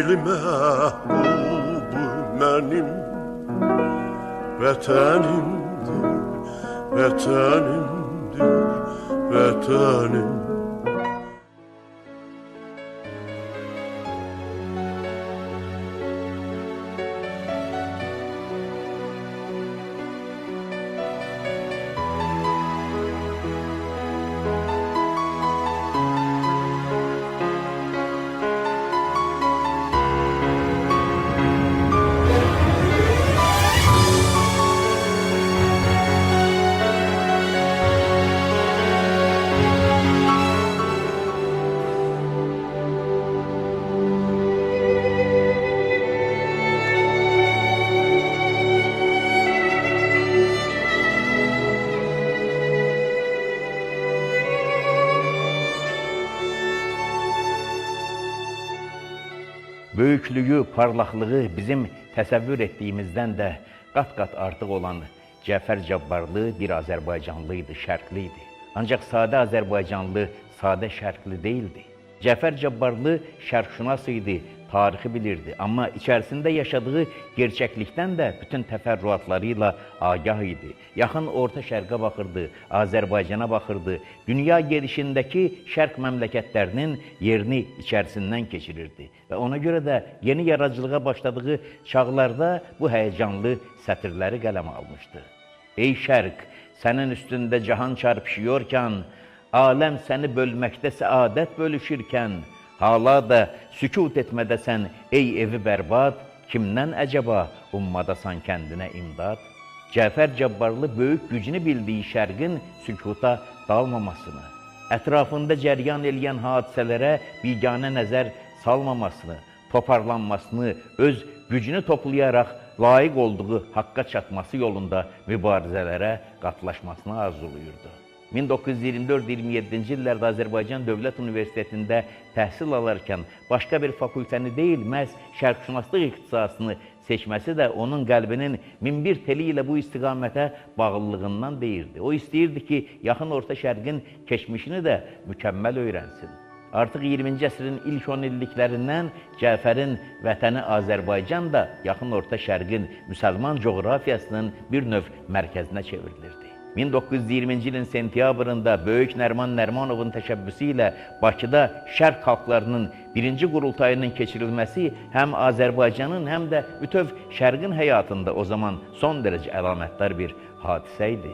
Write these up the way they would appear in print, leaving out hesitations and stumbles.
dil məhbubu mənim vətənimdir, vətənimdir, vətənim. Böyüklüyü, parlaqlığı bizim təsəvvür etdiyimizdən də qat-qat artıq olan Cəfər Cabbarlı bir Azərbaycanlı idi, şərqli idi. Ancaq sadə Azərbaycanlı, sadə şərqli deyildi. Cəfər Cabbarlı şərqşünas idi, tarixi bilirdi. Amma içərisində yaşadığı gerçəklikdən də bütün təfərrüatlarıyla agah idi. Yaxın Orta Şərqə baxırdı, Azərbaycana baxırdı. Dünya gedişindəki şərq məmləkətlərinin yerini içərisindən keçirirdi. Və ona görə də yeni yaradıcılığa başladığı çağlarda bu həyəcanlı sətirləri qələmə almışdı. Ey şərq, sənin üstündə cahan çarpışıyorkən, aləm səni bölməkdə səadət bölüşürkən, hala da sükut etmədəsən, ey evi bərbad, kimdən əcəba ummadasan kəndinə imdad? Cəfər Cabbarlı böyük gücünü bildiyi şərqin sükuta dalmamasını, ətrafında cəryan eləyən hadisələrə biganə nəzər salmamasını, toparlanmasını, öz gücünü toplayaraq layiq olduğu haqqa çatması yolunda mübarizələrə qatlaşmasını arzuluyurdu. 1924-27-ci illərdə Azərbaycan Dövlət Universitetində təhsil alarkən başqa bir fakültəni deyil, məhz şərqşünaslıq ixtisasını seçməsi də onun qəlbinin minbir teli ilə bu istiqamətə bağlılığından deyirdi. O istəyirdi ki, yaxın Orta Şərqin keçmişini də mükəmməl öyrənsin. Artıq 20-ci əsrin ilk 10 illiklərindən Cəfərin vətəni Azərbaycan da yaxın Orta Şərqin müsəlman coğrafiyasının bir növ mərkəzinə çevrilirdi. 1920-ci ilin sentyabrında Böyük Nəriman Nərimanovun təşəbbüsü ilə Bakıda şərq xalqlarının birinci qurultayının keçirilməsi həm Azərbaycanın, həm də bütöv şərqin həyatında o zaman son dərəcə əlamətdar bir hadisə idi.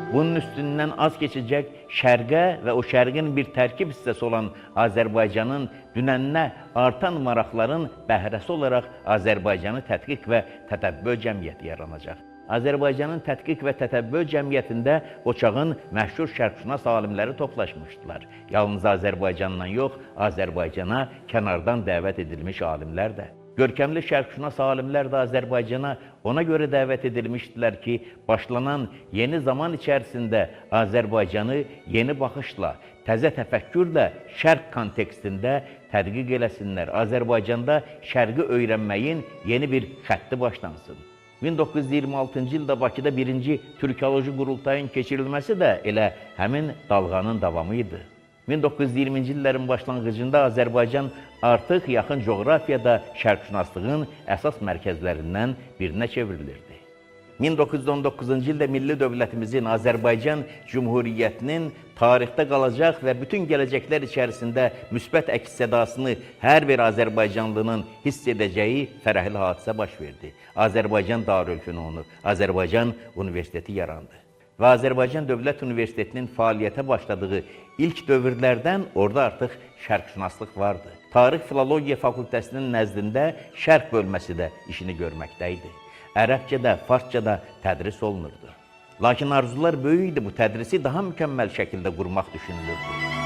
Bunun üstündən az keçəcək şərqə və o şərqin bir tərkib hissəsi olan Azərbaycanın dünəninə artan maraqların bəhrəsi olaraq Azərbaycanı Tədqiq və Tətəbbüt Cəmiyyəti yaranacaq. Azərbaycanın Tədqiq və Tətəbbüt Cəmiyyətində o çağın məşhur şərqşünas alimləri toplaşmışdılar. Yalnız Azərbaycandan yox, Azərbaycana kənardan dəvət edilmiş alimlər də. Görkəmli şərqşünas alimlər də Azərbaycana ona görə dəvət edilmişdilər ki, başlanan yeni zaman içərisində Azərbaycanı yeni baxışla, təzə təfəkkürlə şərq kontekstində tədqiq eləsinlər. Azərbaycanda şərqi öyrənməyin yeni bir xətti başlansın. 1926-cı ildə Bakıda birinci Türkoloji qurultayın keçirilməsi də elə həmin dalğanın davamı idi. 1920-ci illərin başlanğıcında Azərbaycan artıq yaxın coğrafiyada şərqşünaslığın əsas mərkəzlərindən birinə çevrilirdi. 1919-cu ildə milli dövlətimizin, Azərbaycan Cümhuriyyətinin tarixdə qalacaq və bütün gələcəklər içərisində müsbət əks-sədasını hər bir Azərbaycanlının hiss edəcəyi fərəhli hadisə baş verdi. Azərbaycan Darülfünunu, Azərbaycan Universiteti yarandı. Və Azərbaycan Dövlət Universitetinin fəaliyyətə başladığı ilk dövrlərdən orada artıq şərqşünaslıq vardı. Tarix Filologiya Fakültəsinin nəzdində şərq bölməsi də işini görməkdəydi. Ərəbcə də, farsca da tədris olunurdu. Lakin arzular böyük idi, bu tədrisi daha mükəmməl şəkildə qurmaq düşünülürdü.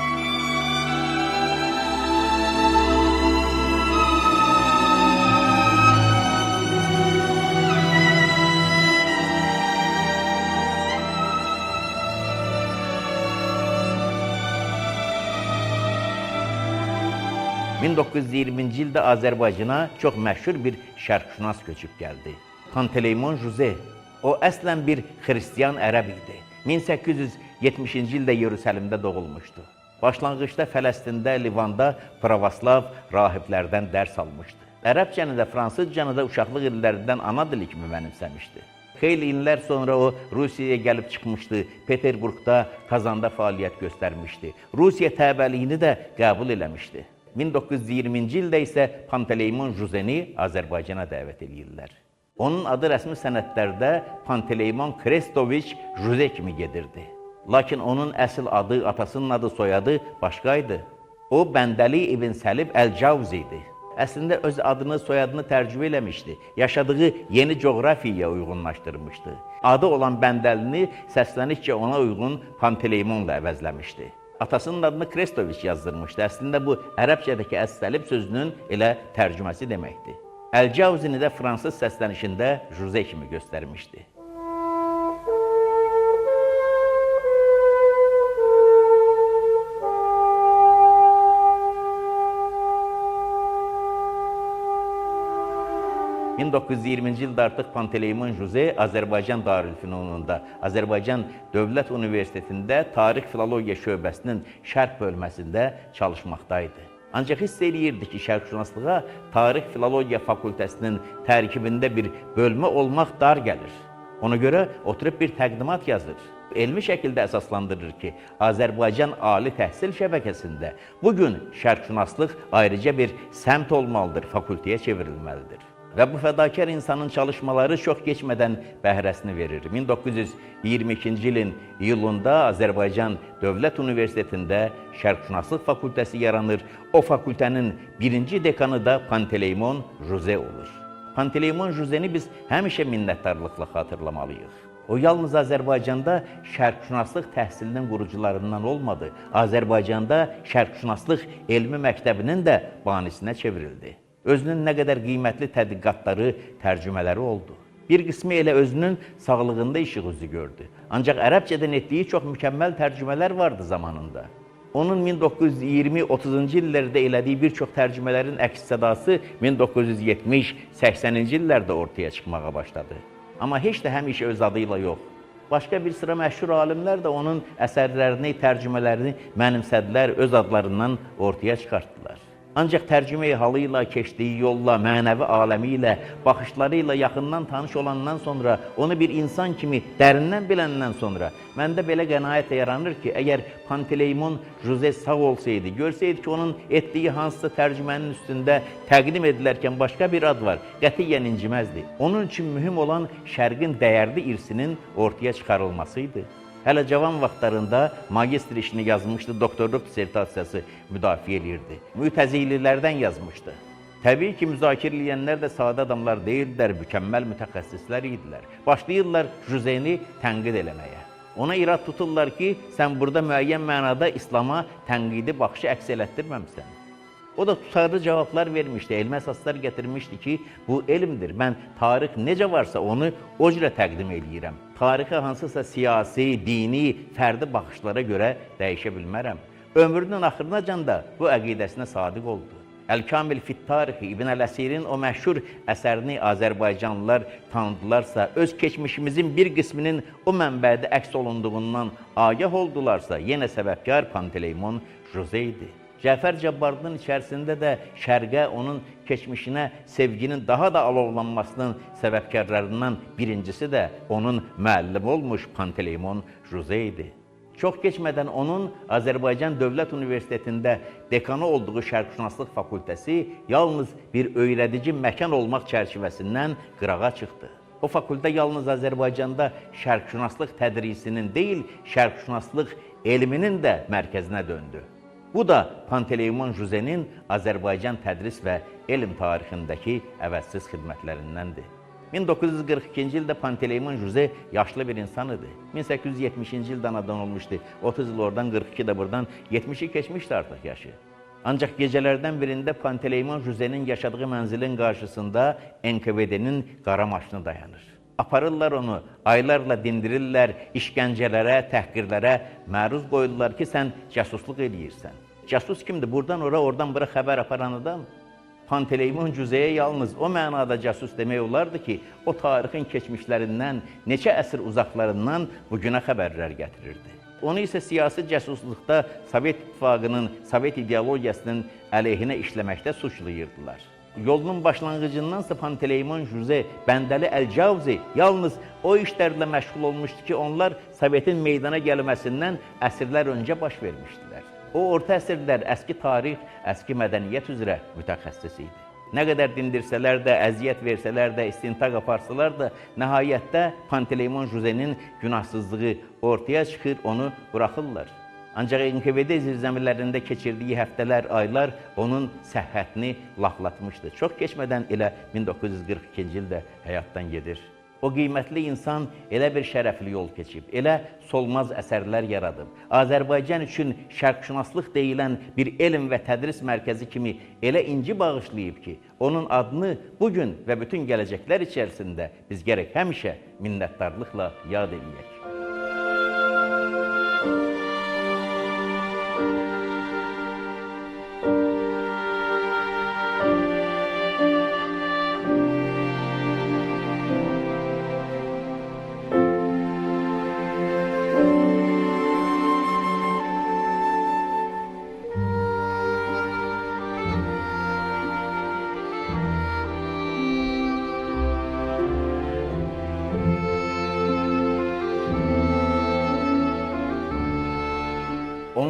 1920-ci ildə Azərbaycana çox məşhur bir şərqşünas köçüb gəldi. Panteleimon Juze. O əslən bir xristiyan ərəb idi. 1870-ci ildə Yerusəlimdə doğulmuşdu. Başlanğıçda Fələstində, Livanda pravoslav rahiblərdən dərs almışdı. Ərəbcəni də, fransızcanı da uşaqlıq illərindən ana dili kimi mənimsəmişdi. Xeyli illər sonra o Rusiyaya gəlib çıxmışdı, Peterburqda, Kazanda fəaliyyət göstərmişdi. Rusiya təbəliyini də qəbul eləmişdi. 1920-ci ildə isə Panteleimon Juzeni Azərbaycana dəvət edirlər. Onun adı rəsmi sənədlərdə Panteleimon Krestoviç Juze kimi gedirdi. Lakin onun əsl adı, atasının adı, soyadı başqaydı. O, Bəndəli İbn Səlib Əl-Cavz idi. Əslində öz adını, soyadını tərcümə eləmişdi. Yaşadığı yeni coğrafiyaya uyğunlaşdırmışdı. Adı olan Bəndəlini səslənikcə ona uyğun Panteleymonla əvəzləmişdi. Atasının adını Krestoviç yazdırmışdı. Əslində bu, ərəbcədəki əs-səlib sözünün elə tərcüməsi deməkdir. Əl-Cavzini də fransız səslənişində Juze kimi göstərmişdi. ...1920-ci ildə artıq Panteleimon Juze Azərbaycan Darülfünununda, Azərbaycan Dövlət Universitetində Tarix Filologiya şöbəsinin şərq bölməsində çalışmaqdaydı. Ancaq hiss eləyirdi ki, şərqşünaslığa Tarix Filologiya Fakültəsinin tərkibində bir bölmə olmaq dar gəlir. Ona görə oturub bir təqdimat yazır. Elmi şəkildə əsaslandırır ki, Azərbaycan ali təhsil şəbəkəsində bugün şərqşünaslıq ayrıca bir səmt olmalıdır, fakültəyə çevrilməlidir. Və bu fədakar insanın çalışmaları çox keçmədən bəhrəsini verir. 1922-ci ilin iyulunda Azərbaycan Dövlət Universitetində Şərqşünaslıq fakültəsi yaranır. O fakültənin birinci dekanı da Panteleimon Juze olur. Panteleimon Juzeni biz həmişə minnətdarlıqla xatırlamalıyıq. O yalnız Azərbaycanda şərqşünaslıq təhsilinin qurucularından olmadı. Azərbaycanda şərqşünaslıq elmi məktəbinin də banisinə çevrildi. Özünün nə qədər qiymətli tədqiqatları, tərcümələri oldu. Bir qismi elə özünün sağlığında işıq üzü gördü. Ancaq ərəbcədən etdiyi çox mükəmməl tərcümələr vardı zamanında. Onun 1920-30-cu illərdə elədiyi bir çox tərcümələrin əks sədası 1970-80-ci illərdə ortaya çıxmağa başladı. Amma heç də həmişə öz adıyla yox. Başqa bir sıra məşhur alimlər də onun əsərlərini, tərcümələrini mənimsədilər, öz adlarından ortaya çıxartdılar. Ancaq tərcüməyi halıyla, keçdiyi yolla, mənəvi aləmi ilə, baxışları ilə yaxından tanış olandan sonra, onu bir insan kimi dərindən biləndən sonra, məndə belə qənaət yaranır ki, əgər Panteleimon Juze sağ olsaydı, görsəydi ki, onun etdiyi hansısa tərcümənin üstündə təqdim edilərkən başqa bir ad var, qətiyyən inciməzdi. Onun üçün mühüm olan şərqin dəyərli irsinin ortaya çıxarılmasıydı. Hələ cavan vaxtlarında magistr işini yazmışdı, doktorluq dissertasiyası müdafiə edirdi. Mütəzililərdən yazmışdı. Təbii ki, müzakirə edənlər də sadə adamlar deyildilər, mükəmməl mütəxəssislər idilər. Başlayırlar Juzeni tənqid eləməyə. Ona irad tuturlar ki, sən burada müəyyən mənada İslama tənqidi baxışı əks elətdirməmsən. O da tutarlı cavablar vermişdi, elmi əsaslar gətirmişdi ki, bu elmdir. Mən tarix necə varsa onu o cürə təqdim edirəm. Tarixə hansısa siyasi, dini, fərdi baxışlara görə dəyişə bilmərəm. Ömrünün axırınacan da bu əqidəsinə sadiq oldu. Əl-Kamil fit Tarixi İbn Ələsirin o məşhur əsərini Azərbaycanlılar tanıdılarsa, öz keçmişimizin bir qisminin o mənbədə əks olunduğundan agah oldularsa, yenə səbəbkar Panteleimon Juze idi. Cəfər Cabbarlının içərisində də şərqə, onun keçmişinə sevginin daha da alovlanmasının səbəbkarlarından birincisi də onun müəllimi olmuş Panteleimon Juze idi. Çox keçmədən onun Azərbaycan Dövlət Universitetində dekanı olduğu Şərqşünaslıq fakültəsi yalnız bir öyrədici məkan olmaq çərçivəsindən qırağa çıxdı. O fakültə yalnız Azərbaycanda şərqşünaslıq tədrisinin deyil, şərqşünaslıq elminin də mərkəzinə döndü. Bu da Panteleimon Juzenin Azərbaycan tədris və elm tarixindəki əvəzsiz xidmətlərindəndir. 1942-ci ildə Panteleimon Juze yaşlı bir insan idi. 1870-ci ildə anadan olmuşdu. 30 il oradan, 42 də buradan, 70-i keçmişdi artıq yaşı. Ancaq gecələrdən birində Panteleimon Juzenin yaşadığı mənzilin qarşısında NKVD-nin qara maşını dayanır. Aparırlar onu, aylarla dindirirlər, işgəncələrə, təhqirlərə məruz qoyurlar ki, sən cəsusluq eləyirsən. Casus kimdir? Buradan ora, oradan bura xəbər aparan adam. Panteleymon Cüzeyə yalnız o mənada casus demək olardı ki, o tarixin keçmişlərindən, neçə əsr uzaqlarından bugünə xəbərlər gətirirdi. Onu isə siyasi casusluqda Sovet İttifaqının, Sovet ideologiyasının əleyhinə işləməkdə suçlayırdılar. Yolunun başlanğıcındansa Panteleymon Cüze, Bəndəli Əl-Cavzi yalnız o işlərlə məşğul olmuşdu ki, onlar Sovetin meydana gəlməsindən əsrlər öncə baş vermişdilər. O, orta əsrlər əski tarix, əski mədəniyyət üzrə mütəxəssis idi. Nə qədər dindirsələr də, əziyyət versələr də, istintaq aparsalar da, nəhayətdə Panteleymon Cüzenin günahsızlığı ortaya çıxır, onu buraxırlar. Ancaq NKVD zirzəmilərində keçirdiyi həftələr, aylar onun səhhətini laqlatmışdı. Çox keçmədən elə 1942-ci ildə həyatdan gedir. O qiymətli insan elə bir şərəfli yol keçib, elə solmaz əsərlər yaradıb. Azərbaycan üçün şərqşünaslıq deyilən bir elm və tədris mərkəzi kimi elə inci bağışlayıb ki, onun adını bugün və bütün gələcəklər içərisində biz gərək həmişə minnətdarlıqla yad edək.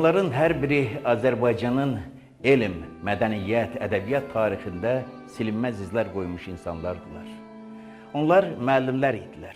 Onların hər biri Azərbaycanın elm, mədəniyyət, ədəbiyyat tarixində silinməz izlər qoymuş insanlardılar. Onlar müəllimlər idilər.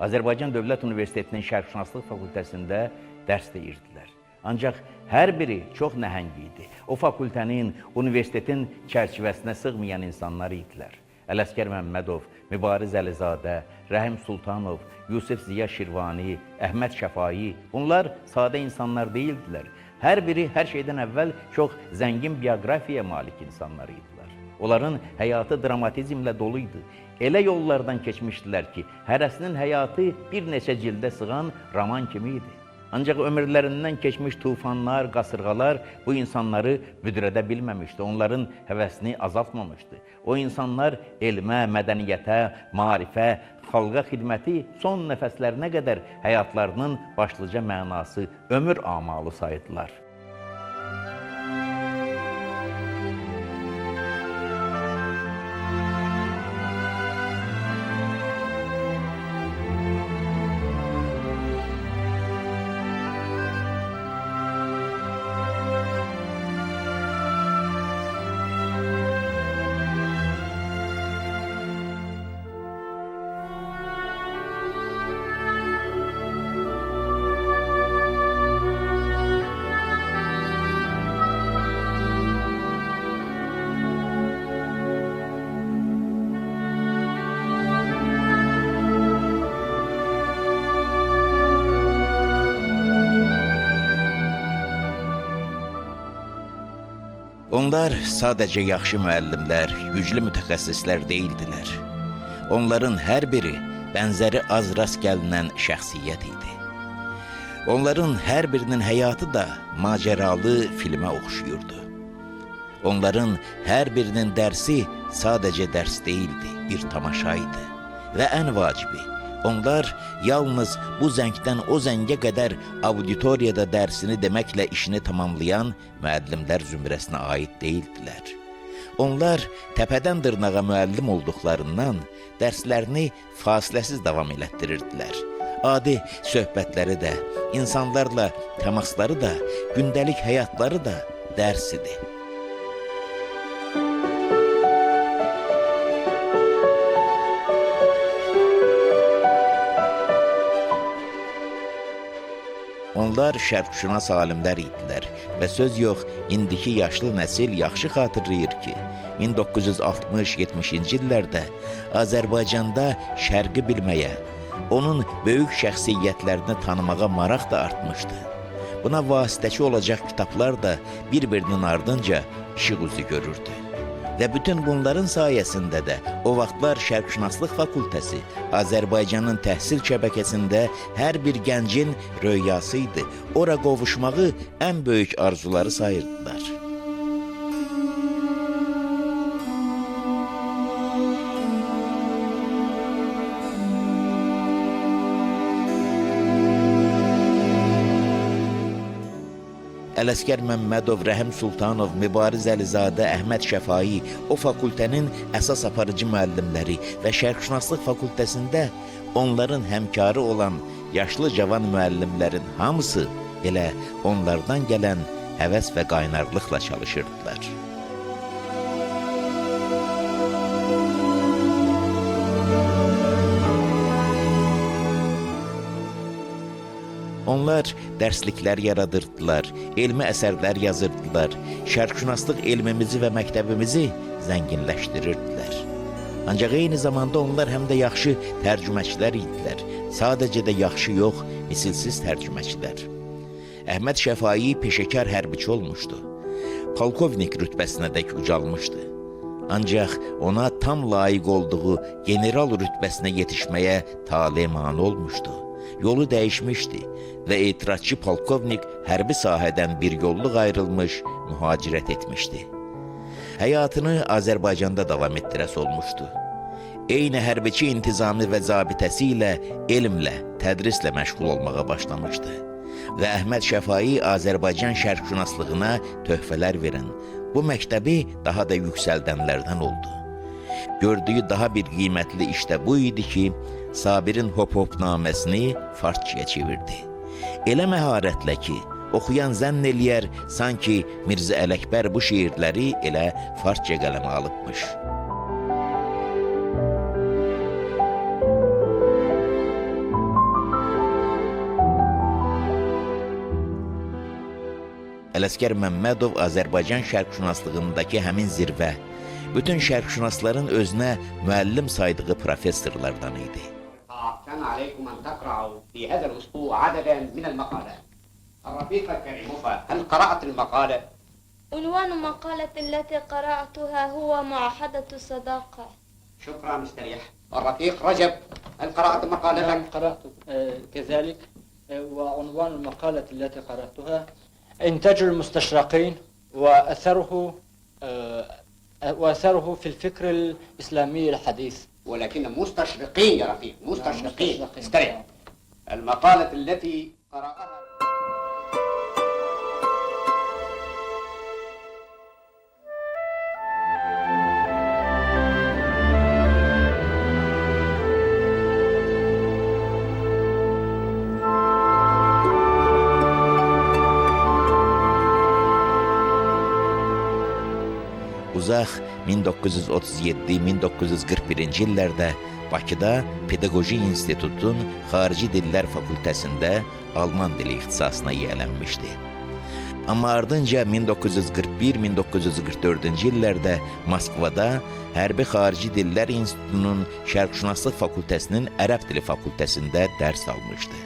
Azərbaycan Dövlət Universitetinin Şərqşünaslıq fakültəsində dərs deyirdilər. Ancaq hər biri çox nəhəng idi. O fakültənin, universitetin çərçivəsinə sığmayan insanlar idilər. Ələsgər Məmmədov, Mübariz Əlizadə, Rəhim Sultanov, Yusif Ziya Şirvani, Əhməd Şəfai, bunlar sadə insanlar deyildilər. Hər biri hər şeydən əvvəl çox zəngin bioqrafiyaya malik insanlar idilər. Onların həyatı dramatizmlə dolu idi. Elə yollardan keçmişdilər ki, hərəsinin həyatı bir neçə cildə sığan roman kimi idi. Ancaq ömürlərindən keçmiş tufanlar, qasırğalar bu insanları büdrədə bilməmişdi, onların həvəsini azaltmamışdı. O insanlar elmə, mədəniyyətə, maarifə, xalqa xidməti son nəfəslərinə qədər həyatlarının başlıca mənası, ömür amalı saydılar. Onlar sadəcə yaxşı müəllimlər, güclü mütəxəssislər deyildilər. Onların hər biri bənzəri az rast gəlinən şəxsiyyət idi. Onların hər birinin həyatı da macəralı filmə oxşuyurdu. Onların hər birinin dərsi sadəcə dərs deyildi, bir tamaşa idi. Və ən vacibi, onlar yalnız bu zəngdən o zəngə qədər auditoriyada dərsini deməklə işini tamamlayan müəllimlər zümrəsinə aid deyildilər. Onlar təpədən dırnağa müəllim olduqlarından dərslərini fasiləsiz davam elətdirirdilər. Adi söhbətləri də, insanlarla təmasları da, gündəlik həyatları da dərs idi. Onlar şərqşünas alimlər idilər və söz yox, indiki yaşlı nəsil yaxşı xatırlayır ki, 1960-70-ci illərdə Azərbaycanda şərqi bilməyə, onun böyük şəxsiyyətlərini tanımağa maraq da artmışdı. Buna vasitəçi olacaq kitablar da bir-birinin ardınca işıq üzü görürdü. Və bütün bunların sayəsində də o vaxtlar Şərqşünaslıq fakültəsi Azərbaycanın təhsil şəbəkəsində hər bir gəncin röyası idi. Ora qovuşmağı ən böyük arzuları sayırdılar. Ələsgər Məmmədov, Rəhim Sultanov, Mübariz Əlizadə, Əhməd Şəfai o fakültənin əsas aparıcı müəllimləri və Şərqşünaslıq fakültəsində onların həmkarı olan yaşlı cavan müəllimlərin hamısı elə onlardan gələn həvəs və qaynarlıqla çalışırdılar. Onlar dərsliklər yaradırdılar, elmi əsərlər yazırdılar, şərqşünaslıq elmimizi və məktəbimizi zənginləşdirirdilər. Ancaq eyni zamanda onlar həm də yaxşı tərcüməçilər idilər. Sadəcə də yaxşı yox, misilsiz tərcüməçilər. Əhməd Şəfai peşəkar hərbiçi olmuşdu. Polkovnik rütbəsinədək ucalmışdı. Ancaq ona tam layiq olduğu general rütbəsinə yetişməyə tale mane olmuşdu. Yolu dəyişmişdi və etirazçı polkovnik hərbi sahədən bir yolluq ayrılmış, mühacirət etmişdi. Həyatını Azərbaycanda davam etdirəs olmuşdu. Eyni hərbiçi intizami və zabitəsi ilə elmlə, tədrislə məşğul olmağa başlamışdı. Və Əhməd Şəfai Azərbaycan şərqşünaslığına töhfələr verən, bu məktəbi daha da yüksəldənlərdən oldu. Gördüyü daha bir qiymətli iş də bu idi ki, Sabirin Hop-Hop naməsini farsçaya çevirdi. Elə məharətlə ki, oxuyan zənn eləyər, sanki Mirzə Ələkbər bu şiirləri elə farsça qələmə alıbmış. Ələsgər Məmmədov Azərbaycan şərqşünaslığındakı həmin zirvə, bütün şərqşünasların özünə müəllim saydığı professorlardan idi. كان عليكم أن تقرأوا في هذا الأسبوع عددا من المقالات. الرفيقة كريموفا، هل قرأت المقالة؟ عنوان مقالة التي قرأتها هو معاهدة الصداقة. شكرا مستريح. الرفيق رجب، هل قرأت مقالتك؟ نعم قرأت كذلك، وعنوان المقالة التي قرأتها إنتاج المستشرقين وأثره في الفكر الإسلامي الحديث. ولكن مستشرقين يا رفيق، مستشرقين. استريح. المقالة التي قرأها Uzaq 1937-1941-ci illərdə Bakıda Pedaqoji İnstitutun Xarici Dillər Fakültəsində Alman dili ixtisasına yiyələnmişdi. Amma ardınca 1941-1944-cü illərdə Moskvada Hərbi Xarici Dillər İnstitutunun Şərqşünaslıq Fakültəsinin Ərəb dili fakültəsində dərs almışdı.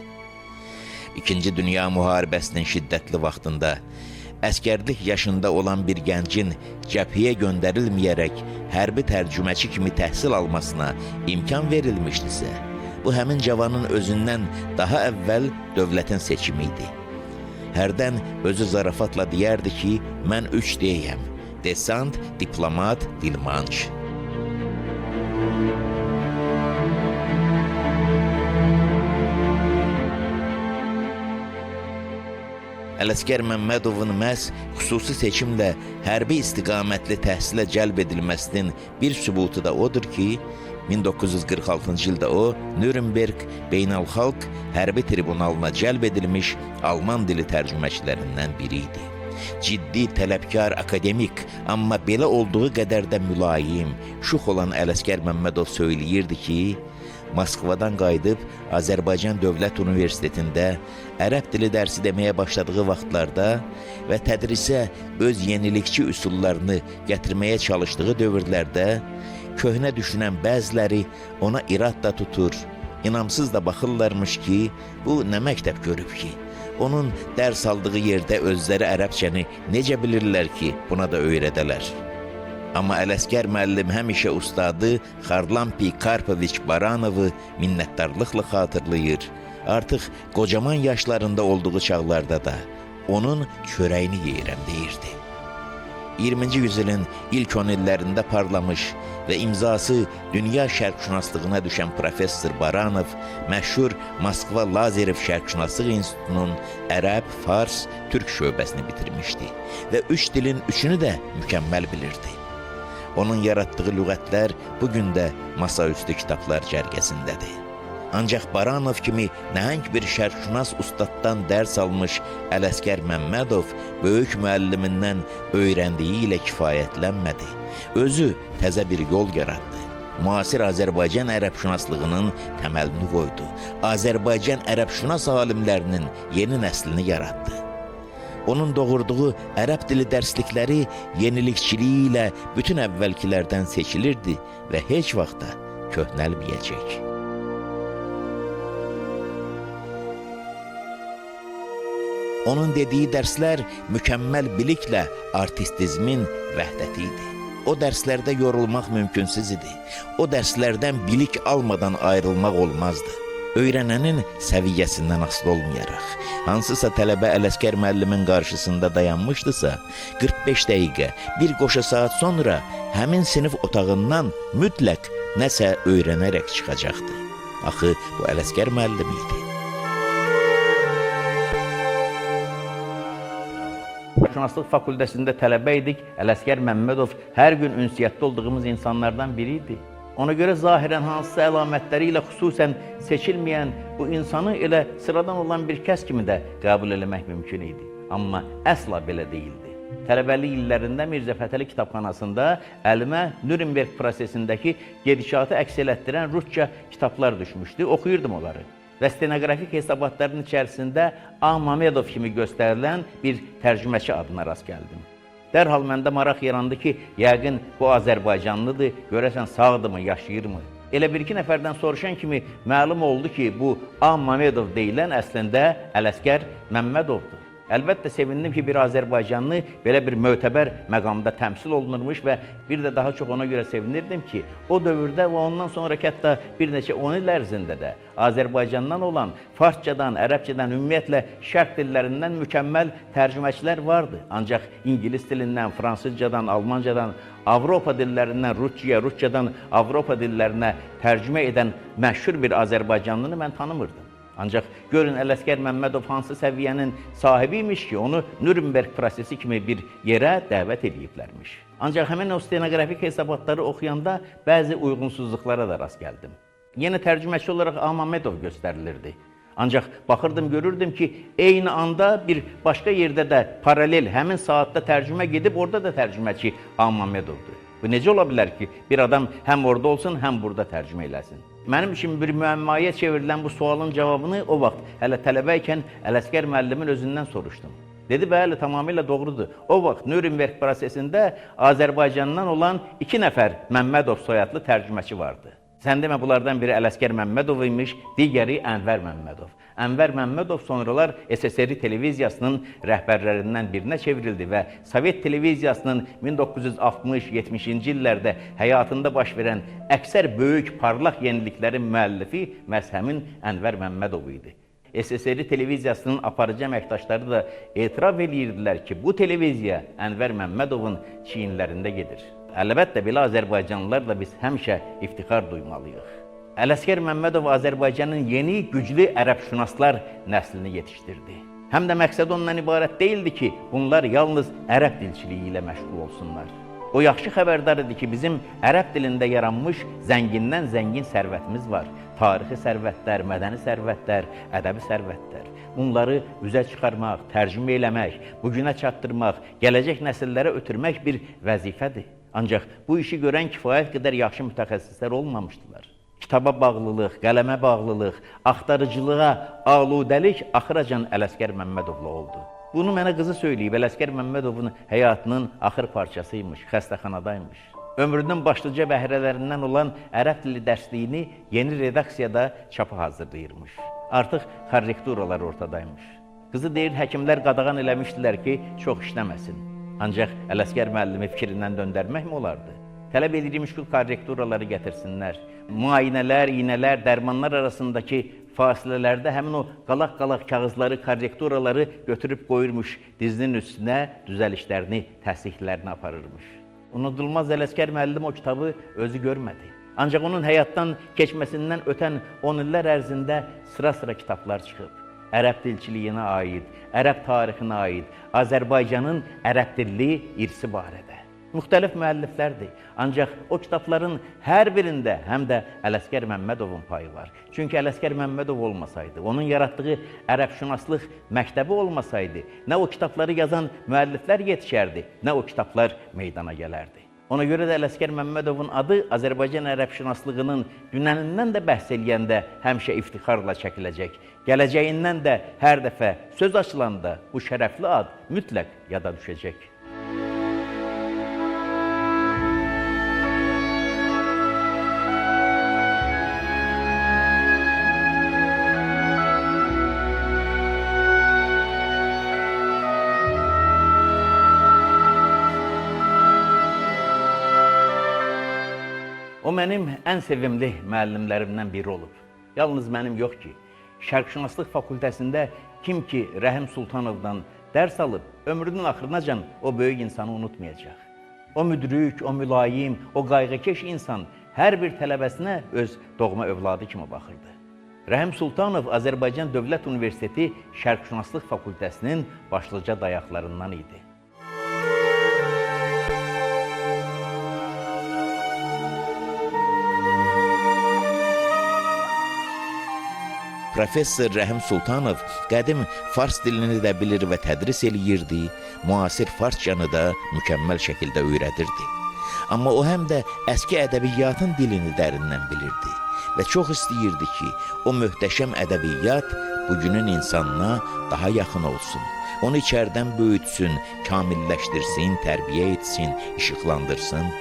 İkinci Dünya müharibəsinin şiddətli vaxtında əskərlik yaşında olan bir gəncin cəbhəyə göndərilməyərək hərbi tərcüməçi kimi təhsil almasına imkan verilmişdisə, bu həmin cavanın özündən daha əvvəl dövlətin seçimi idi. Hərdən özü zarafatla deyərdi ki, mən 3D'yəm: desant, diplomat, dilmanç. Ələsgər Məmmədovun məhz xüsusi seçimlə hərbi istiqamətli təhsilə cəlb edilməsinin bir sübutu da odur ki, 1946-cı ildə o, Nürnberg Beynəlxalq Hərbi Tribunalına cəlb edilmiş Alman dili tərcüməçilərindən biri idi. Ciddi, tələbkar, akademik, amma belə olduğu qədər də mülayim, şux olan Ələsgər Məmmədov söyləyirdi ki, Moskvadan qayıdıb Azərbaycan Dövlət Universitetində ərəb dili dərsi deməyə başladığı vaxtlarda və tədrisə öz yenilikçi üsullarını gətirməyə çalışdığı dövrlərdə köhnə düşünən bəziləri ona irad da tutur, inamsız da baxırlarmış ki, bu nə məktəb görüb ki, onun dərs aldığı yerdə özləri ərəbcəni necə bilirlər ki, buna da öyrədələr. Amma Ələsgər müəllim həmişə ustadı Xarlampi Karpoviç Baranovu minnətdarlıqla xatırlayır. Artıq qocaman yaşlarında olduğu çağlarda da onun çörəyini yeyirəm deyirdi. 20-ci yüzyılın ilk 10 illərində parlamış və imzası dünya şərqşünaslığına düşən professor Baranov məşhur Moskva Lazarev Şərqşünaslıq İnstitutunun ərəb, fars, türk şöbəsini bitirmişdi və 3 dilin 3-ünü də mükəmməl bilirdi. Onun yaratdığı lüğətlər bugün də masaüstü kitablar cərgəsindədir. Ancaq Baranov kimi nəhəng bir şərqşünas ustaddan dərs almış Ələsgər Məmmədov böyük müəllimindən öyrəndiyi ilə kifayətlənmədi. Özü təzə bir yol yaratdı. Müasir Azərbaycan ərəbşünaslığının təməlini qoydu. Azərbaycan ərəbşünas alimlərinin yeni nəslini yaratdı. Onun doğurduğu ərəb dili dərslikləri yenilikçiliyi ilə bütün əvvəlkilərdən seçilirdi və heç vaxt da köhnəlməyəcək. Onun dediyi dərslər mükəmməl biliklə artistizmin vəhdəti idi. O dərslərdə yorulmaq mümkünsüz idi. O dərslərdən bilik almadan ayrılmaq olmazdı. Öyrənənin səviyyəsindən asılı olmayaraq, hansısa tələbə Ələsgər müəllimin qarşısında dayanmışdısa, 45 dəqiqə, bir qoşa saat sonra həmin sinif otağından mütləq nəsə öyrənərək çıxacaqdı. Axı, bu Ələsgər müəllim idi. Şərqşünaslıq fakültəsində tələbə idik. Ələsgər Məmmədov hər gün ünsiyyətdə olduğumuz insanlardan biri idi. Ona görə zahirən hansısa əlamətləri ilə xüsusən seçilməyən bu insanı elə sıradan olan bir kəs kimi də qəbul eləmək mümkün idi. Amma əsla belə deyildi. Tələbəlik illərində Mirzə Fətəli kitabxanasında əlimə Nürnberg prosesindəki gedişatı əks elətdirən rusca kitablar düşmüşdü. Oxuyurdum onları. Və stenoqrafik hesabatların içərisində A. Mamedov kimi göstərilən bir tərcüməçi adına rast gəldim. Dərhal məndə maraq yarandı ki, yəqin bu Azərbaycanlıdır, görəsən sağdırmı, yaşayırmı? Elə bir-iki nəfərdən soruşan kimi məlum oldu ki, bu A. Mamedov deyilən əslində Ələsgər Məmmədovdur. Əlbəttə sevindim ki, bir Azərbaycanlı belə bir mötəbər məqamda təmsil olunurmuş və bir də daha çox ona görə sevinirdim ki, o dövrdə və ondan sonraki hətta bir neçə 10 il ərzində də Azərbaycandan olan farscadan, ərəbcədən, ümumiyyətlə şərq dillərindən mükəmməl tərcüməçilər vardı. Ancaq ingilis dilindən, fransızcadan, almancadan, Avropa dillərindən ruscaya, ruscadan Avropa dillərinə tərcümə edən məşhur bir Azərbaycanlını mən tanımırdım. Ancaq görün Ələsgər Məmmədov hansı səviyyənin sahibi imiş ki, onu Nürnberg prosesi kimi bir yerə dəvət ediblərmiş. Ancaq həmin o stenoqrafik hesabatları oxuyanda bəzi uyğunsuzluqlara da rast gəldim. Yenə tərcüməçi olaraq A. Mamedov göstərilirdi. Ancaq baxırdım, görürdüm ki, eyni anda bir başqa yerdə də paralel həmin saatda tərcümə gedib, orada da tərcüməçi A. Mamedovdur. Bu necə ola bilər ki, bir adam həm orada olsun, həm burada tərcümə eləsin? Mənim üçün bir müəmmaya çevrilən bu sualın cavabını o vaxt hələ tələbə ikən Ələsgər müəllimin özündən soruşdum. Dedi, bəli, tamamilə doğrudur. O vaxt Nürnberg prosesində Azərbaycandan olan 2 nəfər Məmmədov soyadlı tərcüməçi vardı. Sən demə, bunlardan biri Ələsgər Məmmədov imiş, digəri Ənvər Məmmədov. Ənvər Məmmədov sonralar SSR televiziyasının rəhbərlərindən birinə çevrildi və Sovet televiziyasının 1960-70-ci illərdə həyatında baş verən əksər böyük parlaq yeniliklərin müəllifi məhz həmin Ənvər Məmmədov idi. SSR televiziyasının aparıcı əməkdaşları da etiraf edirdilər ki, bu televiziya Ənvər Məmmədovun çiyinlərində gedir. Əlbəttə, belə Azərbaycanlılarla biz həmişə iftixar duymalıyıq. Ələsgər Məmmədov Azərbaycanın yeni, güclü ərəbşünaslar nəslini yetişdirdi. Həm də məqsəd ondan ibarət deyildi ki, bunlar yalnız ərəb dilçiliyi ilə məşğul olsunlar. O yaxşı xəbərdar idi ki, bizim ərəb dilində yaranmış zəngindən zəngin sərvətimiz var. Tarixi sərvətlər, mədəni sərvətlər, ədəbi sərvətlər. Bunları üzə çıxarmaq, tərcümə eləmək, bugünə çatdırmaq, gələcək nəsillərə ötürmək bir vəzifədir. Ancaq bu işi görən kifayət qədər yaxşı mütəxəssislər olmamışdılar. Kitaba bağlılıq, qələmə bağlılıq, axtarıcılığa aludəlik axıracan Ələsgər Məmmədovla oldu. Bunu mənə qızı söyləyib, Ələsgər Məmmədovun həyatının axır parçasıymış, xəstəxanadaymış. Ömrünün başlıca bəhrələrindən olan ərəb dili dərsliyini yeni redaksiyada çapa hazırlayırmış. Artıq korrekturalar ortadaymış. Qızı deyir, həkimlər qadağan eləmişdilər ki, çox işləməsin. Ancaq Ələsgər müəllimi fikrindən döndərmək mi olardı? Tələb edirmiş ki, korrekturaları gətirsinlər. Müayinələr, iynələr, dərmanlar arasındakı fasilələrdə həmin o qalaq-qalaq kağızları, korrekturaları götürüb qoyurmuş dizinin üstünə, düzəlişlərini, təsdiqlərini aparırmış. Unudulmaz Ələsgər müəllim o kitabı özü görmədi. Ancaq onun həyatdan keçməsindən ötən 10 illər ərzində sıra-sıra kitablar çıxıb. Ərəb dilçiliyinə aid, ərəb tarixinə aid, Azərbaycanın ərəb dilli irsi barədə. Müxtəlif müəlliflərdir. Ancaq o kitabların hər birində həm də Ələsgər Məmmədovun payı var. Çünki Ələsgər Məmmədov olmasaydı, onun yaratdığı ərəbşünaslıq məktəbi olmasaydı, nə o kitabları yazan müəlliflər yetişərdi, nə o kitablar meydana gələrdi. Ona görə də Ələsgər Məmmədovun adı Azərbaycan ərəbşünaslığının dünənindən də bəhs eləyəndə həmişə iftixarla çəkiləcək. Gələcəyindən də hər dəfə söz açılanda bu şərəfli ad mütləq yada düşəcək. O mənim ən sevimli müəllimlərimdən biri olub. Yalnız mənim yox ki, Şərqşünaslıq fakültəsində kim ki Rəhim Sultanovdan dərs alıb, ömrünün axırınacan o böyük insanı unutmayacaq. O müdrik, o mülayim, o qayğıkeş insan hər bir tələbəsinə öz doğma övladı kimi baxırdı. Rəhim Sultanov Azərbaycan Dövlət Universiteti Şərqşünaslıq fakültəsinin başlıca dayaqlarından idi. Professor Rəhim Sultanov qədim fars dilini də bilir və tədris eləyirdi, müasir farscanı da mükəmməl şəkildə öyrədirdi. Amma o həm də əski ədəbiyyatın dilini dərindən bilirdi və çox istəyirdi ki, o möhtəşəm ədəbiyyat bugünün insanına daha yaxın olsun, onu içərdən böyütsün, kamilləşdirsin, tərbiyə etsin, işıqlandırsın.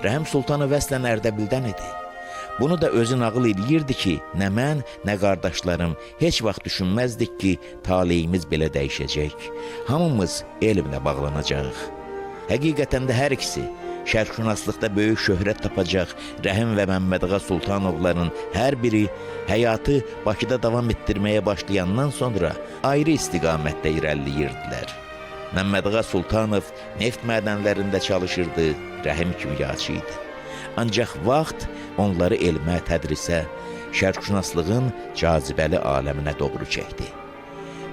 Rəhim Sultanov əslən Ərdəbildən idi. Bunu da özü nağıl edirdi ki, nə mən, nə qardaşlarım heç vaxt düşünməzdik ki, taleyimiz belə dəyişəcək. Hamımız elmlə bağlanacaq. Həqiqətən də hər ikisi şərqşünaslıqda böyük şöhrət tapacaq Rəhim və Məmmədağa Sultanovların hər biri həyatı Bakıda davam etdirməyə başlayandan sonra ayrı istiqamətdə irəliləyirdilər. Məmmədağa Sultanov neft mədənlərində çalışırdı, Rəhim kimyaçı idi. Ancaq vaxt onları elmə, tədrisə, şərqşünaslığın cazibəli aləminə doğru çəkdi.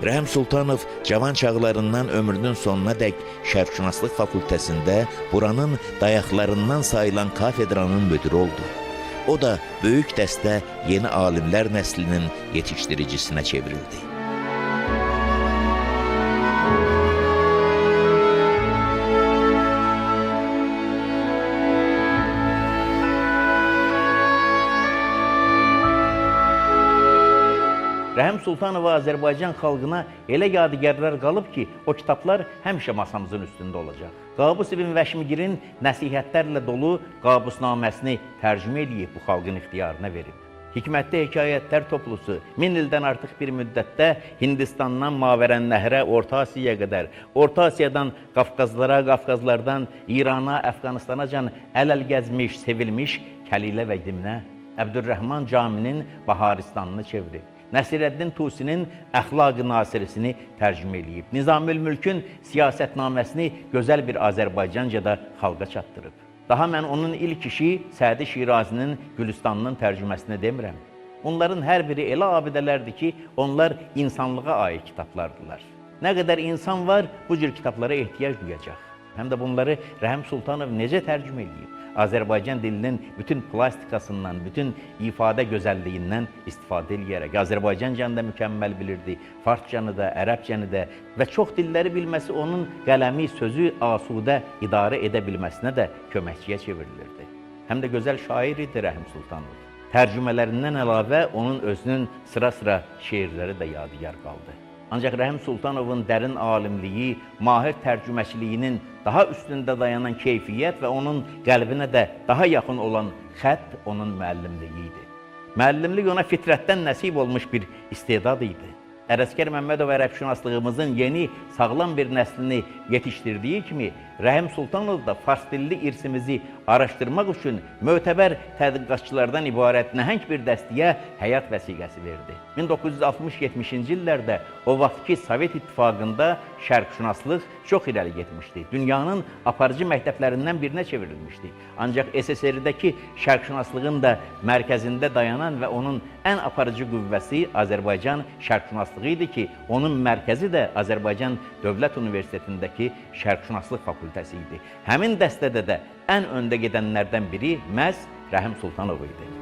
Rəhim Sultanov cavan çağlarından ömrünün sonuna dək Şərqşünaslıq fakültəsində buranın dayaqlarından sayılan kafedranın müdiri oldu. O da böyük dəstə yeni alimlər nəslinin yetişdiricisine çevrildi. Rəhim Sultanova Azərbaycan xalqına elə yadigarlar qalıb ki, o kitablar həmişə masamızın üstündə olacaq. Qabus ibn Vəşmigirin nəsihətlərlə dolu Qabusnaməsini tərcümə edib bu xalqın ixtiyarına verib. Hikmətli hekayətlər toplusu 1000 ildən artıq bir müddətdə Hindistandan Mavərənnəhrə, Orta Asiyaya qədər, Orta Asiyadan Qafqazlara, Qafqazlardan İrana, Əfqanistanacan əl-əl gəzmiş, sevilmiş Kəlilə və Dimnə, Əbdürrəhman Caminin Baharistanını çevirib. Nəsirəddin Tusinin Əxlaq-ı Nasirisini tərcümə edib. Nizamülmülkün siyasətnaməsini gözəl bir Azərbaycancada xalqa çatdırıb. Daha mən onun ilk işi Sədi Şirazinin Gülüstanının tərcüməsini demirəm. Onların hər biri elə abidələrdir ki, onlar insanlığa aid kitablardılar. Nə qədər insan var, bu cür kitablara ehtiyac duyacaq. Həm də bunları Rəhim Sultanov necə tərcümə edib? Azərbaycan dilinin bütün plastikasından, bütün ifadə gözəlliyindən istifadə edərək Azərbaycancanı da mükəmməl bilirdi, farscanı da, ərəbcanı da və çox dilləri bilməsi onun qələmi, sözü asudə idarə edə bilməsinə də köməkçiyə çevrilirdi. Həm də gözəl şair idi Rəhim Sultanov. Tərcümələrindən əlavə onun özünün sıra-sıra şeirləri də yadigar qaldı. Ancaq Rəhim Sultanovun dərin alimliyi, mahir tərcüməçiliyinin daha üstündə dayanan keyfiyyət və onun qəlbinə də daha yaxın olan xətt onun müəllimliyi idi. Müəllimlik ona fitrətdən nəsib olmuş bir istedad idi. Ələsgər Məmmədov ərəbşünaslığımızın yeni, sağlam bir nəslini yetişdirdiyi kimi, Rəhim Sultanov da fars dilli irsimizi araşdırmaq üçün mötəbər tədqiqatçılardan ibarət nəhəng bir dəstəyə həyat vəsiqəsi verdi. 1960-70-ci illərdə o vaxtki Sovet İttifaqında şərqşünaslıq çox irəli getmişdi. Dünyanın aparıcı məktəblərindən birinə çevrilmişdi. Ancaq SSR-dəki şərqşünaslığın da mərkəzində dayanan və onun ən aparıcı qüvvəsi Azərbaycan şərqşünaslığı idi ki, onun mərkəzi də Azərbaycan Dövlət Universitetindəki şərqşünaslıq fakültəsi idi. Həmin dəstədə də ən öndə gedənlərdən biri məhz Rəhim Sultanov idi.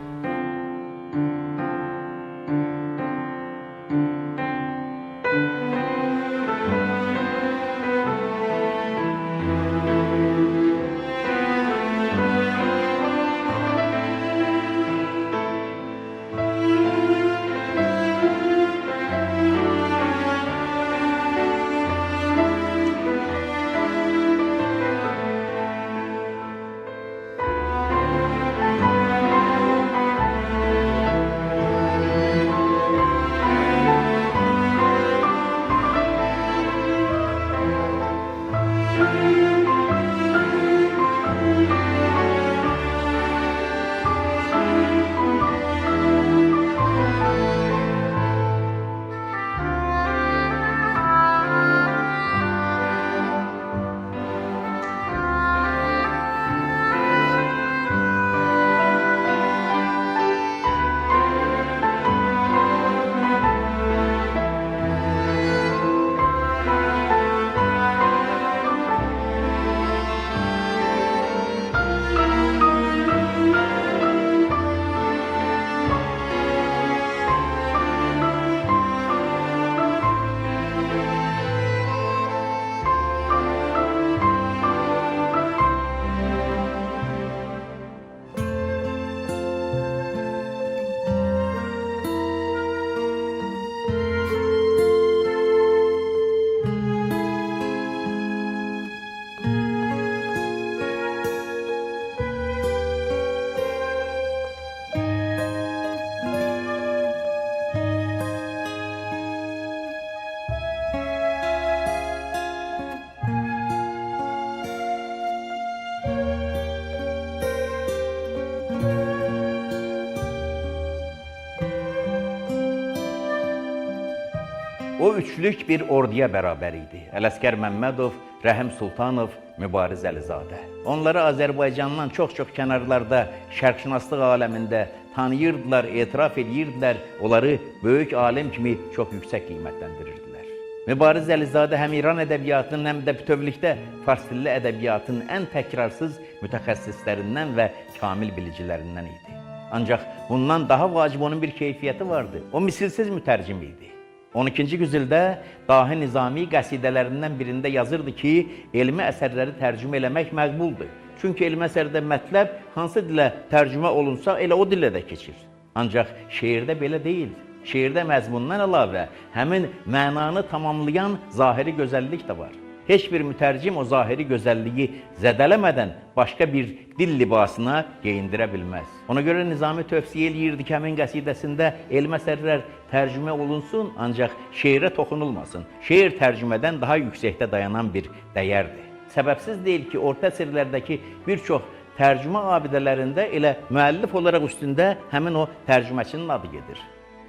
O üçlük bir orduya bərabər idi. Ələsgər Məmmədov, Rəhim Sultanov, Mübariz Əlizadə. Onları Azərbaycandan çox-çox kənarlarda, şərqşünaslıq aləmində tanıyırdılar, etiraf edirdilər, onları böyük alim kimi çox yüksək qiymətləndirirdilər. Mübariz Əlizadə həm İran ədəbiyyatının, həm də bütövlükdə fars dilli ədəbiyyatın ən təkrarsız mütəxəssislərindən və kamil bilicilərindən idi. Ancaq bundan daha vacib onun bir keyfiyyəti vardı. O misilsiz mütərcim idi. 12-ci yüzildə Dahi Nizami qəsidələrindən birində yazırdı ki, elmi əsərləri tərcümə eləmək məqbuldur. Çünki elmi əsərdə mətləb hansı dilə tərcümə olunsa, elə o dilə də keçir. Ancaq şeirdə belə deyil. Şeirdə məzmundan əlavə həmin mənanı tamamlayan zahiri gözəllik də var. Heç bir mütərcim o zahiri gözəlliyi zədələmədən başqa bir dil libasına geyindirə bilməz. Ona görə Nizami tövsiyə eləyirdi ki, həmin qəsidəsində elmi əsərlər tərcümə olunsun, ancaq şeirə toxunulmasın. Şeir tərcümədən daha yüksəkdə dayanan bir dəyərdir. Səbəbsiz deyil ki, orta əsrlərdəki bir çox tərcümə abidələrində elə müəllif olaraq üstündə həmin o tərcüməçinin adı gedir.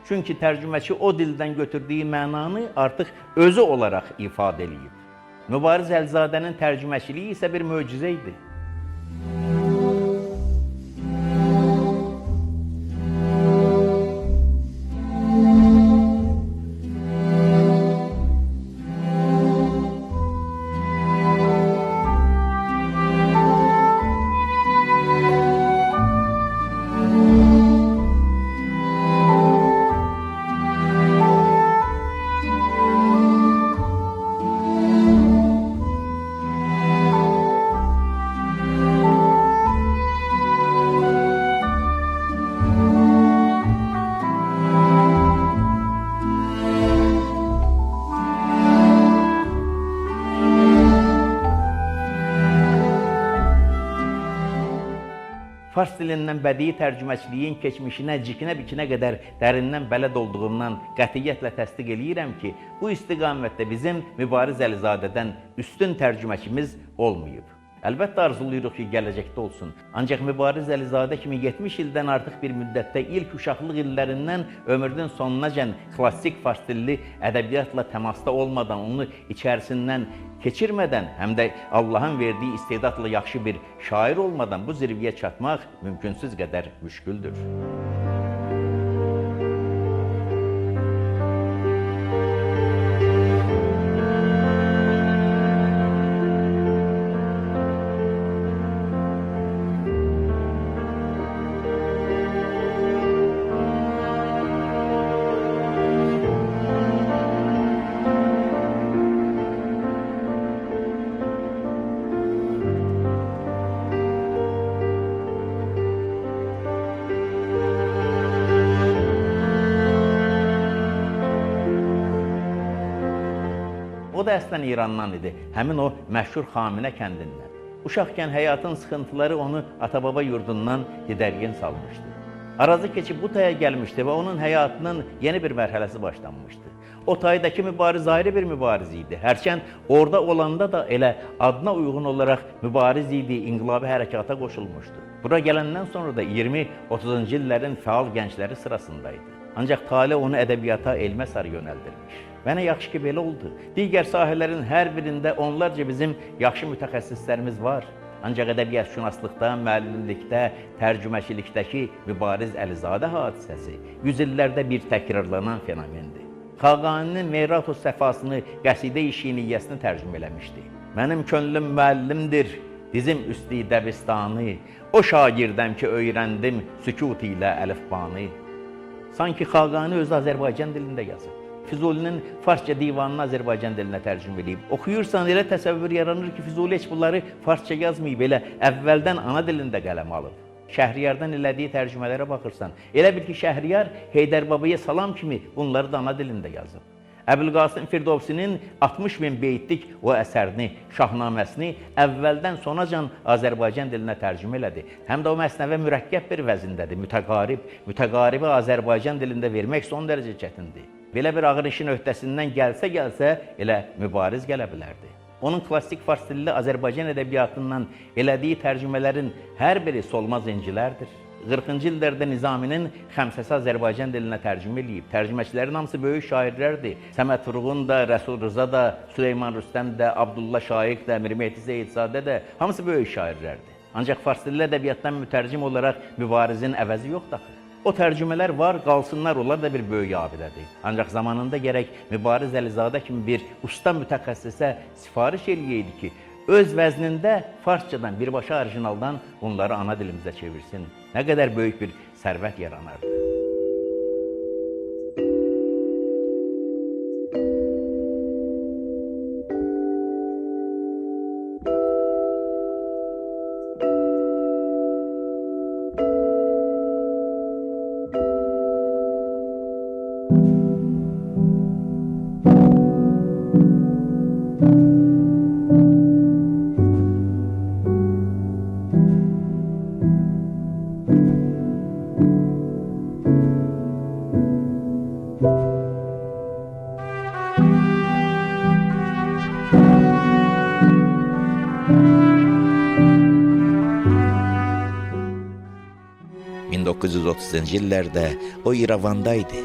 Çünki tərcüməçi o dildən götürdüyü mənanı artıq özü olaraq ifadə eləyib. Mübariz Əlizadənin tərcüməçiliyi isə bir möcüzə idi. fars dilindən bədii tərcüməçiliyin keçmişinə, cikinə, bikinə qədər dərindən bələd olduğumdan qətiyyətlə təsdiq eləyirəm ki, bu istiqamətdə bizim Mübariz Əlizadədən üstün tərcüməçimiz olmayıb. Əlbəttə arzuluyuruq ki, gələcəkdə olsun. Ancaq Mübariz Əlizadə kimi 70 ildən artıq bir müddətdə ilk uşaqlıq illərindən ömrünün sonunacən klassik fars dilli ədəbiyyatla təmasda olmadan, onu içərisindən keçirmədən, həm də Allahın verdiyi istedadla yaxşı bir şair olmadan bu zirvəyə çatmaq mümkünsüz qədər müşküldür. O da əslən İrandan idi, həmin o məşhur Xaminə kəndindən. Uşaqkən həyatın sıxıntıları onu ata-baba yurdundan didərgin salmışdı. Arazı keçib bu taya gəlmişdi və onun həyatının yeni bir mərhələsi başlanmışdı. O taydakı mübariz ayrı bir mübariz idi. Hərçənd orada olanda da elə adına uyğun olaraq mübariz idi, inqilabi hərəkata qoşulmuşdu. Bura gələndən sonra da 20-30-cu illərin fəal gəncləri sırasındaydı. Ancaq talih onu ədəbiyyata, elmə sarı yönəldirmiş. Və nə yaxşı ki, belə oldu. Digər sahələrin hər birində onlarca bizim yaxşı mütəxəssislərimiz var. Ancaq ədəbiyyatşünaslıqda, müəllimlikdə, tərcüməçilikdəki Mübariz Əlizadə hadisəsi 100 illərdə bir təkrarlanan fenomendir. Xaqaninin Meyrat-ı Səfasını qəsidə-i şiniyyəsini tərcümə eləmişdi. Mənim könlüm müəllimdir, dizim üstü dəbistanı, o şagirdəm ki, öyrəndim sükut ilə əlifbanı. Sanki Xaqani özü Azərbaycan dilində yazıb. Füzulinin farsça divanını Azərbaycan dilinə tərcümə edib. Oxuyursan, elə təsəvvür yaranır ki, Füzuli heç bunları farsça yazmayıb, elə əvvəldən ana dilində qələm alıb. Şəhriyardan elədiyi tərcümələrə baxırsan, elə bil ki, Şəhriyar Heydər Babaya salam kimi bunları da ana dilində yazıb. Əbülqasım Firdovsinin 60 min beytlik o əsərini, şahnaməsini əvvəldən sonacan Azərbaycan dilinə tərcümə elədi. Həm də o məsnəvə mürəkkəb bir vəzindədir, mütəqarib. Mütəqaribi Azərbaycan dilində vermək son dərəcə çətindir. Belə bir ağır işin öhdəsindən gəlsə, elə Mübariz gələ bilərdi. Onun klassik fars dilli Azərbaycan ədəbiyyatından elədiyi tərcümələrin hər biri solmaz incilərdir. 40-cı illərdə Nizaminin Xəmsəsi Azərbaycan dilinə tərcümə eləyib. Tərcüməçilərin hamısı böyük şairlərdir. Səməd Vurğun da, Rəsul Rıza da, Süleyman Rüstəm də, Abdullah Şaiq də, Mir Mehdi Seyidzadə də, hamısı böyük şairlərdir. Ancaq fars dilli ədəbiyyatdan mütərcim olaraq Mübarizin əvəzi yoxdur. O tərcümələr var, qalsınlar, onlar da bir böyük abidədir. Ancaq zamanında gərək Mübariz Əlizadə kimi bir usta mütəxəssisə sifariş eləyəydi ki, öz vəznində farsçadan, birbaşa orijinaldan bunları ana dilimizə çevirsin. Nə qədər böyük bir sərvət yaranardı. 1930-cu illərdə o İrəvandaydı.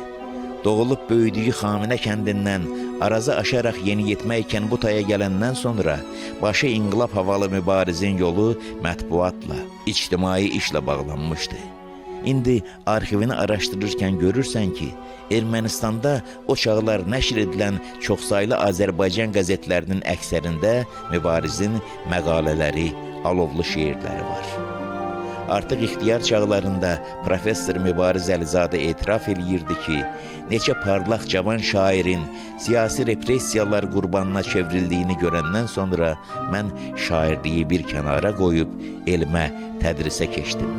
Doğulub böyüdüyü Xaminə kəndindən Arazı aşaraq yeniyetmə ikən bu taya gələndən sonra başı inqilab havalı Mübarizin yolu mətbuatla, ictimai işlə bağlanmışdı. İndi arxivini araşdırırkən görürsən ki, Ermənistanda o çağlar nəşr edilən çoxsaylı Azərbaycan qəzetlərinin əksərində Mübarizin məqalələri, alovlu şeirləri var. Artıq ixtiyar çağlarında Professor Mübariz Əlizadə etiraf eləyirdi ki, neçə parlaq cavan şairin siyasi repressiyalar qurbanına çevrildiyini görəndən sonra mən şairliyi bir kənara qoyub elmə, tədrisə keçdim.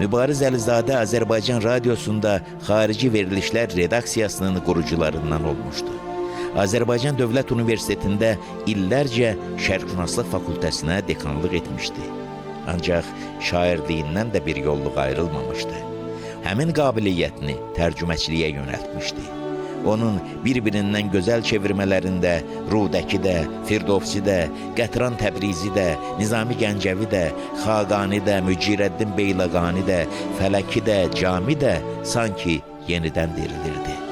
Mübariz Əlizadə Azərbaycan Radiosunda xarici verilişlər redaksiyasının qurucularından olmuşdu. Azərbaycan Dövlət Universitetində illərcə Şərqşünaslıq fakültəsinə dekanlıq etmişdi. Ancaq şairliyindən də bir yolluq ayrılmamışdı. Həmin qabiliyyətini tərcüməçiliyə yönəltmişdi. Onun bir-birindən gözəl çevirmələrində Rudəki də, Firdovsi də, Qətran Təbrizi də, Nizami Gəncəvi də, Xaqani də, Mücirəddin Beylaqani də, Fələki də, Cami də sanki yenidən dirilirdi.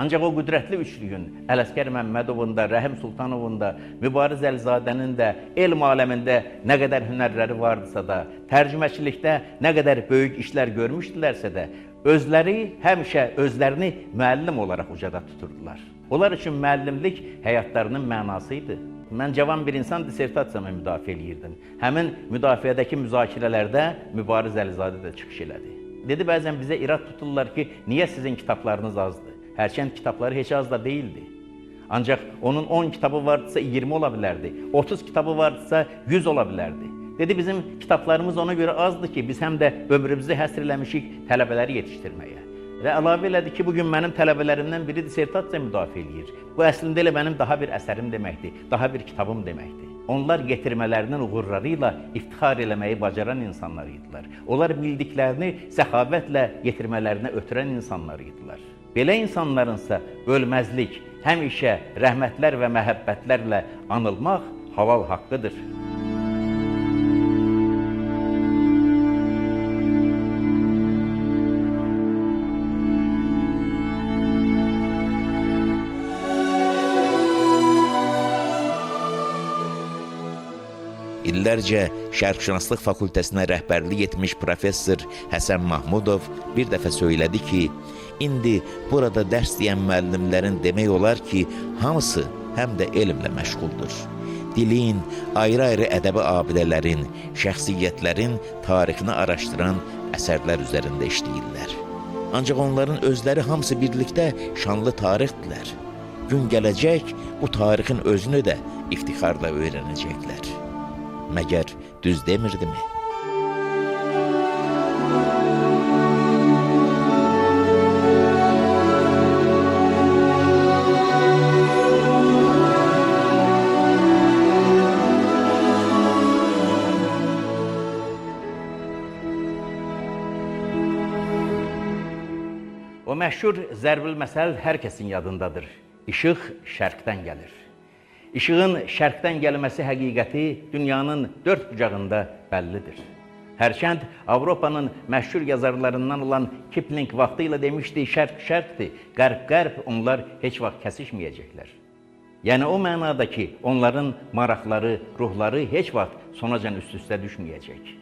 Ancaq o qüdrətli üçlüyün Ələsgər Məmmədovun da, Rəhim Sultanovun da, Mübariz Əlizadənin də elm aləmində nə qədər hünərləri vardısa da, tərcüməçilikdə nə qədər böyük işlər görmüşdülərsə də, özləri həmişə özlərini müəllim olaraq ucada tuturdular. Onlar üçün müəllimlik həyatlarının mənası idi. Mən cavan bir insan dissertasiyamı müdafiə eləyirdim. Həmin müdafiədəki müzakirələrdə Mübariz Əlizadə də çıxış elədi. Dedi, bəzən bizə irad tuturlar ki, niyə sizin kitablarınız azdır? Hərçənd kitabları heç az da değildi. Ancaq onun 10 kitabı vardısa 20 ola bilərdi, 30 kitabı vardısa 100 ola bilərdi. Dedi, bizim kitablarımız ona görə azdır ki, biz həm də ömrümüzü həsr eləmişik tələbələri yetişdirməyə. Və əlavə elədi ki, bugün mənim tələbələrimdən biri dissertasiya müdafiə eləyir. Bu əslində elə mənim daha bir əsərim deməkdir, daha bir kitabım deməkdir. Onlar getirmələrinin uğurları ilə iftixar eləməyi bacaran insanlar idilər. Onlar bildiklərini səxavətlə getirmələrinə ötürən insanlar idilər. Belə insanlarınsa ölməzlik, həmişə rəhmətlər və məhəbbətlərlə anılmaq halal haqqıdır. İllərcə Şərqşünaslıq fakültəsinə rəhbərlik etmiş professor Həsən Mahmudov bir dəfə söylədi ki, indi burada dərs deyən müəllimlərin demək olar ki, hamısı həm də elmlə məşğuldur. Dilin, ayrı-ayrı ədəbi abidələrin, şəxsiyyətlərin tarixini araşdıran əsərlər üzərində işləyirlər. Ancaq onların özləri hamısı birlikdə şanlı tarixdirlər. Gün gələcək, bu tarixin özünü də iftixarla öyrənəcəklər. Məgər düz demirdimi? O məşhur zərbül məsəl hər kəsin yadındadır. İşıq şərqdən gəlir. İşığın şərqdən gəlməsi həqiqəti dünyanın dörd bucağında bəllidir. Hərçənd Avropanın məşhur yazarlarından olan Kipling vaxtı ilə demişdi, şərq şərqdir, qərb qərb, onlar heç vaxt kəsişməyəcəklər. Yəni o mənada ki, onların maraqları, ruhları heç vaxt sonacan üst-üstə düşməyəcək.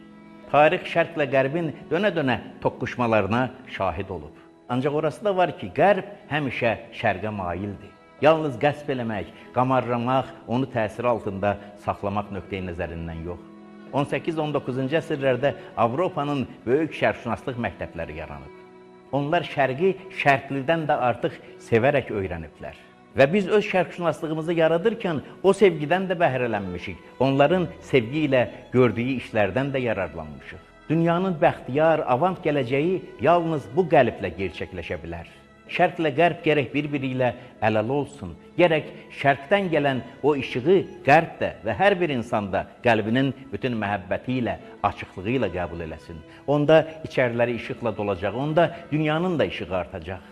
Tarix şərqlə qərbin dönə-dönə toqquşmalarına şahid olub. Ancaq orası da var ki, qərb həmişə şərqə maildir. Yalnız qəsb eləmək, qamarlamaq, onu təsir altında saxlamaq nöqteyi nəzərindən yox. 18-19-cu əsrlərdə Avropanın böyük şərqşünaslıq məktəbləri yaranıb. Onlar şərqi şərqlidən də artıq sevərək öyrəniblər. Və biz öz şərqşünaslığımızı yaradırkən o sevgidən də bəhrələnmişik. Onların sevgi ilə gördüyü işlərdən də yararlanmışıq. Dünyanın bəxtiyar, avant gələcəyi yalnız bu qəlblə gerçəkləşə bilər. Şərqlə qərb gərək bir-biri ilə əl-ələ olsun. Gərək şərqdən gələn o işığı qərb də və hər bir insanda qəlbinin bütün məhəbbəti ilə, açıqlığı ilə qəbul eləsin. Onda içəriləri işıqla dolacaq, onda dünyanın da işığı artacaq.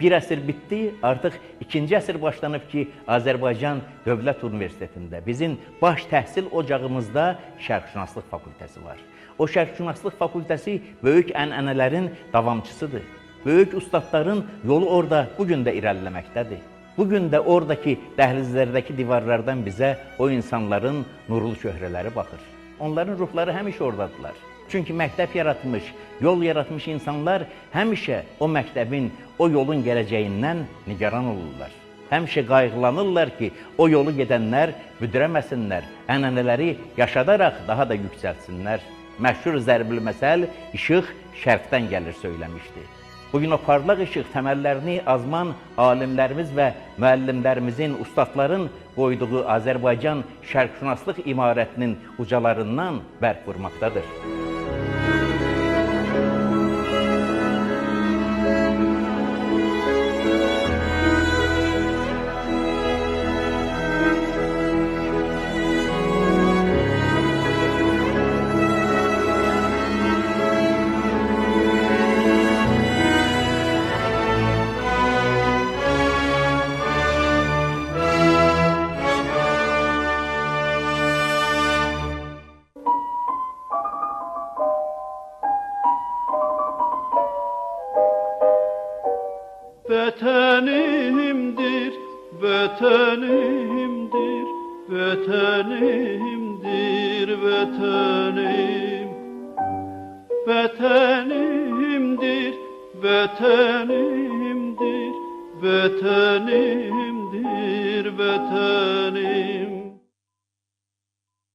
Bir əsr bitdi, artıq ikinci əsr başlanıb ki, Azərbaycan Dövlət Universitetində bizim baş təhsil ocağımızda Şərqşünaslıq fakültəsi var. O Şərqşünaslıq fakültəsi böyük ənənələrin davamçısıdır. Böyük ustadların yolu orada bugün də irəliləməkdədir. Bugün də oradakı dəhlizlərdəki divarlardan bizə o insanların nurlu çöhrələri baxır. Onların ruhları həmişə oradadılar. Çünki məktəb yaratmış, yol yaratmış insanlar həmişə o məktəbin, o yolun gələcəyindən nigaran olurlar. Həmişə qayğılanırlar ki, o yolu gedənlər büdürəməsinlər, ənənələri yaşadaraq daha da yüksəlsinlər. Məşhur zərbül məsəl, işıq şərqdən gəlir söyləmişdi. Bugün o parlaq işıq təməllərini azman alimlərimiz və müəllimlərimizin, ustadların qoyduğu Azərbaycan şərqşünaslıq imarətinin ucalarından bərk vurmaqdadır. Vətənimdir, vətənimdir, vətənimdir, vətənim. Vətənimdir, vətənimdir, vətənimdir, vətənim.